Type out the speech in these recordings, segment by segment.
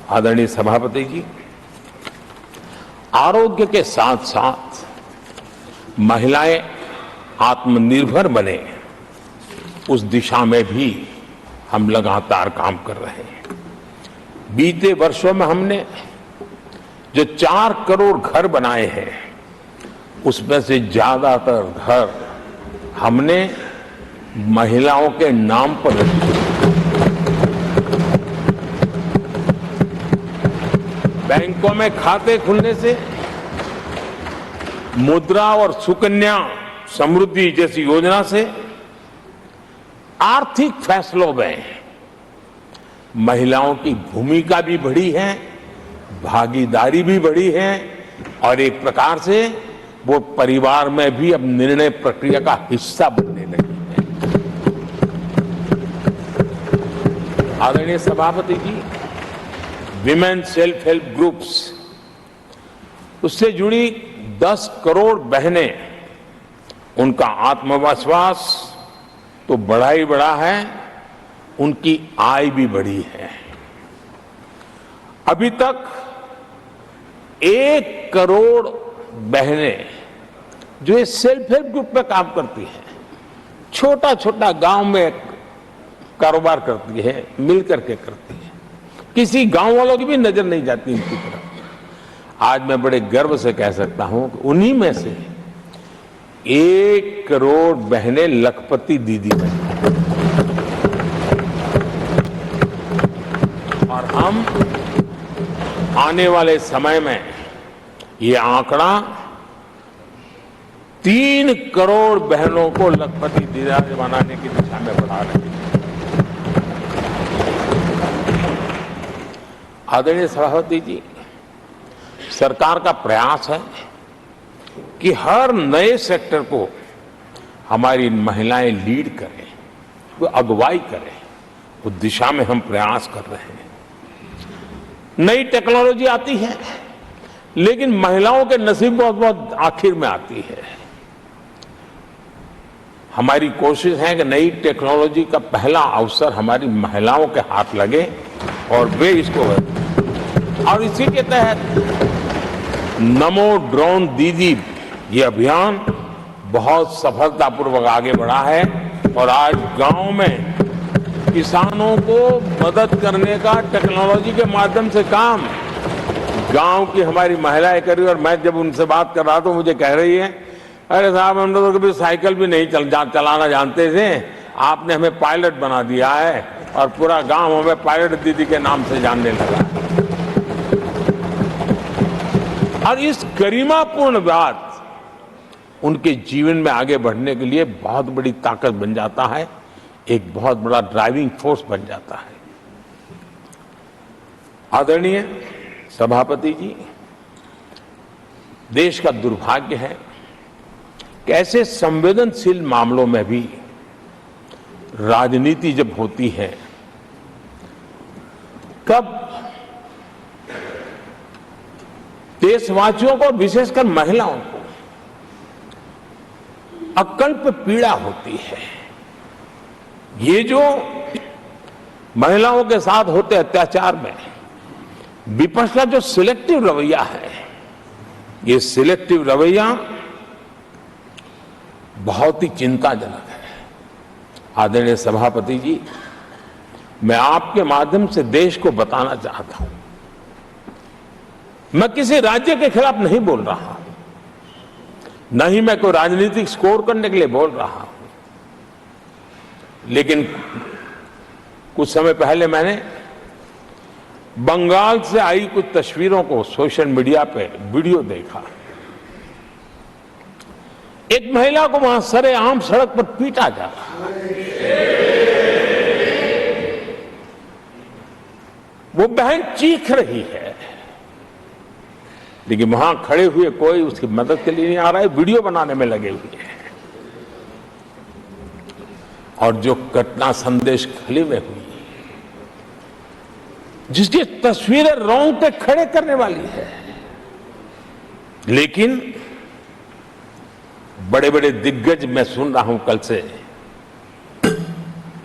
आदरणीय सभापति जी, आरोग्य के साथ साथ महिलाएं आत्मनिर्भर बने, उस दिशा में भी हम लगातार काम कर रहे हैं। बीते वर्षों में हमने जो 4 करोड़ घर बनाए हैं, उसमें से ज्यादातर घर हमने महिलाओं के नाम पर रखे। बैंकों में खाते खुलने से, मुद्रा और सुकन्या समृद्धि जैसी योजना से आर्थिक फैसलों में महिलाओं की भूमिका भी बढ़ी है, भागीदारी भी बढ़ी है और एक प्रकार से वो परिवार में भी अब निर्णय प्रक्रिया का हिस्सा बनने लगी है। आदरणीय सभापति जी, विमेन सेल्फ हेल्प ग्रुप्स, उससे जुड़ी 10 करोड़ बहनें, उनका आत्मविश्वास तो बढ़ा ही बढ़ा है, उनकी आय भी बढ़ी है। अभी तक 1 करोड़ बहनें जो इस सेल्फ हेल्प ग्रुप में काम करती हैं, छोटा छोटा गांव में कारोबार करती है, मिल करके करती है, किसी गांव वालों की भी नजर नहीं जाती इनकी तरफ। आज मैं बड़े गर्व से कह सकता हूं कि उन्हीं में से 1 करोड़ बहनें लखपति दीदी बनी और हम आने वाले समय में ये आंकड़ा 3 करोड़ बहनों को लखपति दीदी बनाने की दिशा में बढ़ा रहे हैं। आदरणीय सभापति जी, सरकार का प्रयास है कि हर नए सेक्टर को हमारी महिलाएं लीड करें, वो अगुवाई करें, उस दिशा में हम प्रयास कर रहे हैं। नई टेक्नोलॉजी आती है, लेकिन महिलाओं के नसीब बहुत बहुत आखिर में आती है। हमारी कोशिश है कि नई टेक्नोलॉजी का पहला अवसर हमारी महिलाओं के हाथ लगे और वे इसको, और इसी के तहत नमो ड्रोन दीदी ये अभियान बहुत सफलतापूर्वक आगे बढ़ा है और आज गांव में किसानों को मदद करने का टेक्नोलॉजी के माध्यम से काम गांव की हमारी महिलाएं कर रही। और मैं जब उनसे बात कर रहा तो मुझे कह रही है, अरे साहब हम तो कभी साइकिल भी नहीं चलाना जानते थे, आपने हमें पायलट बना दिया है और पूरा गांव हमें पायलट दीदी के नाम से जानने लगा। और इस गरिमापूर्ण बात उनके जीवन में आगे बढ़ने के लिए बहुत बड़ी ताकत बन जाता है, एक बहुत बड़ा ड्राइविंग फोर्स बन जाता है। आदरणीय सभापति जी, देश का दुर्भाग्य है कि ऐसे संवेदनशील मामलों में भी राजनीति जब होती है, कब देशवासियों को, विशेषकर महिलाओं को अकल्प पीड़ा होती है। ये जो महिलाओं के साथ होते अत्याचार में विपक्ष का जो सिलेक्टिव रवैया है, ये सिलेक्टिव रवैया बहुत ही चिंताजनक है। आदरणीय सभापति जी, मैं आपके माध्यम से देश को बताना चाहता हूं, मैं किसी राज्य के खिलाफ नहीं बोल रहा हूं, न ही मैं कोई राजनीतिक स्कोर करने के लिए बोल रहा हूं, लेकिन कुछ समय पहले मैंने बंगाल से आई कुछ तस्वीरों को सोशल मीडिया पे वीडियो देखा। एक महिला को वहां सरेआम सड़क पर पीटा जा रहा है। वो बहन चीख रही है, लेकिन वहां खड़े हुए कोई उसकी मदद के लिए नहीं आ रहा है, वीडियो बनाने में लगे हुए हैं। और जो घटना संदेश खाली में हुई, जिसकी तस्वीरें रोंगटे खड़े करने वाली है, लेकिन बड़े बड़े दिग्गज, मैं सुन रहा हूं कल से,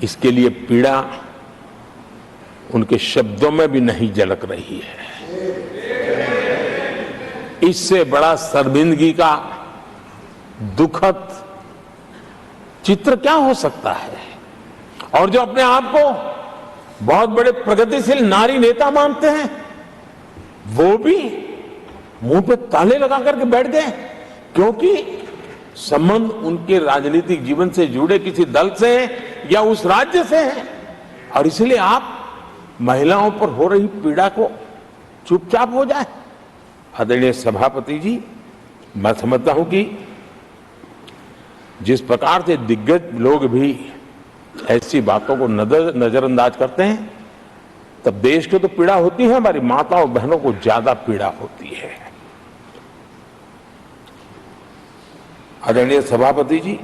इसके लिए पीड़ा उनके शब्दों में भी नहीं झलक रही है। इससे बड़ा शर्मिंदगी का दुखद चित्र क्या हो सकता है? और जो अपने आप को बहुत बड़े प्रगतिशील नारी नेता मानते हैं, वो भी मुंह पे ताले लगा करके बैठ गए, क्योंकि संबंध उनके राजनीतिक जीवन से जुड़े किसी दल से या उस राज्य से है। और इसलिए आप महिलाओं पर हो रही पीड़ा को चुपचाप हो जाए। आदरणीय सभापति जी, मैं समझता हूं कि जिस प्रकार से दिग्गज लोग भी ऐसी बातों को नजरअंदाज करते हैं, तब देश को तो पीड़ा होती है, हमारी माताओं बहनों को ज्यादा पीड़ा होती है। आदरणीय सभापति जी,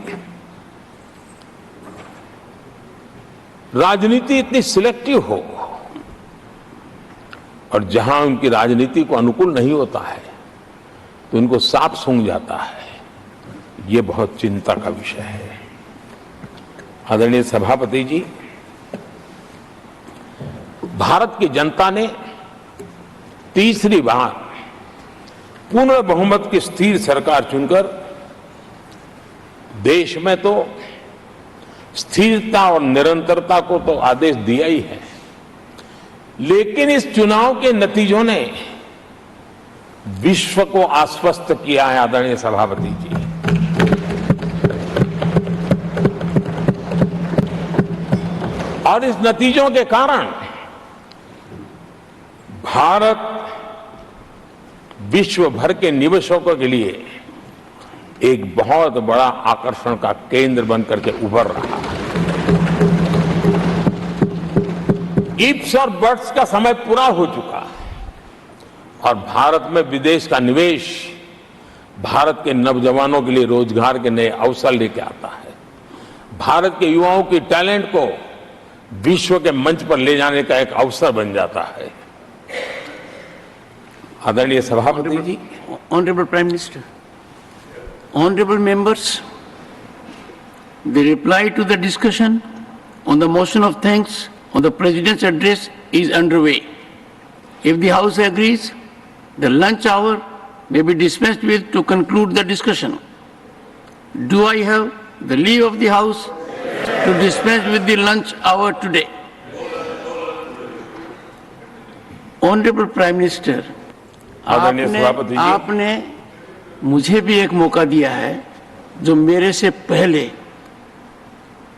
राजनीति इतनी सिलेक्टिव हो और जहां उनकी राजनीति को अनुकूल नहीं होता है तो उनको सांप सूंघ जाता है, ये बहुत चिंता का विषय है। आदरणीय सभापति जी, भारत की जनता ने तीसरी बार पूर्ण बहुमत की स्थिर सरकार चुनकर देश में तो स्थिरता और निरंतरता को तो आदेश दिया ही है, लेकिन इस चुनाव के नतीजों ने विश्व को आश्वस्त किया है। आदरणीय सभापति जी, और इस नतीजों के कारण भारत विश्व भर के निवेशकों के लिए एक बहुत बड़ा आकर्षण का केंद्र बनकर के उभर रहा है। इफ्स और बट्स का समय पूरा हो चुका और भारत में विदेश का निवेश भारत के नौजवानों के लिए रोजगार के नए अवसर लेके आता है। भारत के युवाओं की टैलेंट को विश्व के मंच पर ले जाने का एक अवसर बन जाता है। आदरणीय सभापति जी, honourable prime minister, honorable members, the reply to the discussion on the motion of thanks on the President's address is underway. If the House agrees, the lunch hour may be dispensed with to conclude the discussion. Do I have the leave of the House to dispense with the lunch hour today? Honorable Prime Minister, आपने मुझे भी एक मौका दिया है जो मेरे से पहले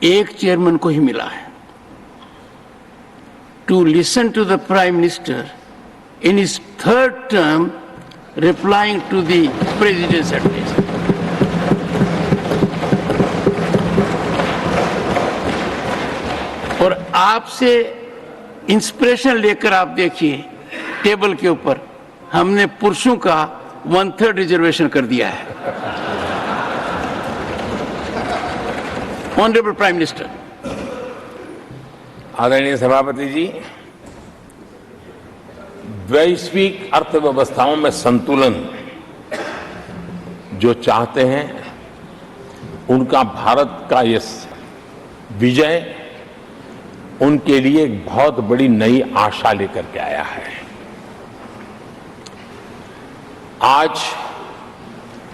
एक चेयरमैन को ही मिला है, to listen to the prime minister in his third term replying to the president's address. और आपसे इंस्पिरेशन लेकर आप देखिए, टेबल के ऊपर हमने पुरुषों का 1/3 रिजर्वेशन कर दिया है। ऑनरेबल प्राइम मिनिस्टर, आदरणीय सभापति जी, वैश्विक अर्थव्यवस्थाओं में संतुलन जो चाहते हैं, उनका भारत का ये विजय उनके लिए एक बहुत बड़ी नई आशा लेकर के आया है। आज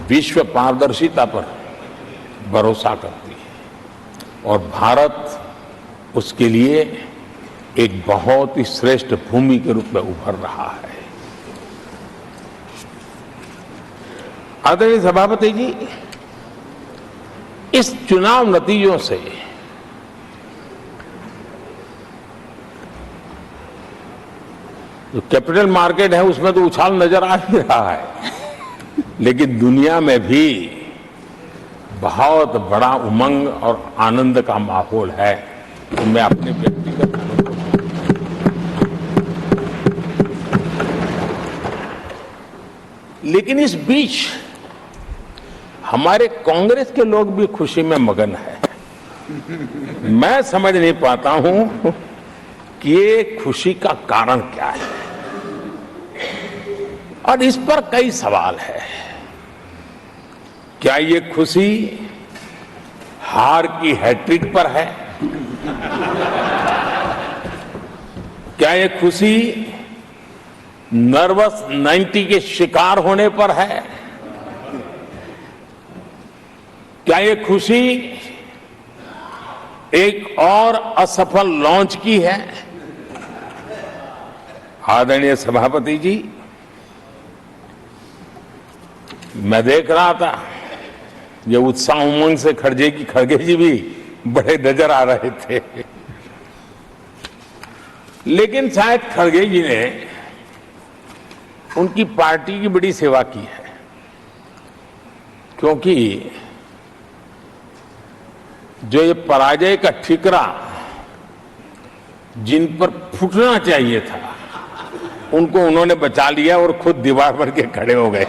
विश्व पारदर्शिता पर भरोसा करती है और भारत उसके लिए एक बहुत ही श्रेष्ठ भूमि के रूप में उभर रहा है। आदरणीय सभापति जी, इस चुनाव नतीजों से जो कैपिटल मार्केट है उसमें तो उछाल नजर आ ही रहा है, लेकिन दुनिया में भी बहुत बड़ा उमंग और आनंद का माहौल है। तो मैं अपने व्यक्तिगत लेकिन इस बीच हमारे कांग्रेस के लोग भी खुशी में मगन है। मैं समझ नहीं पाता हूं कि ये खुशी का कारण क्या है, और इस पर कई सवाल है। क्या ये खुशी हार की हैट्रिक पर है, क्या ये खुशी नर्वस 90 के शिकार होने पर है? क्या ये खुशी एक और असफल लॉन्च की है? आदरणीय सभापति जी, मैं देख रहा था ये उत्साह उमंग से खड़गे जी भी बड़े नजर आ रहे थे, लेकिन शायद खड़गे जी ने उनकी पार्टी की बड़ी सेवा की है, क्योंकि जो ये पराजय का ठिकरा जिन पर फूटना चाहिए था उनको उन्होंने बचा लिया और खुद दीवार पर के खड़े हो गए।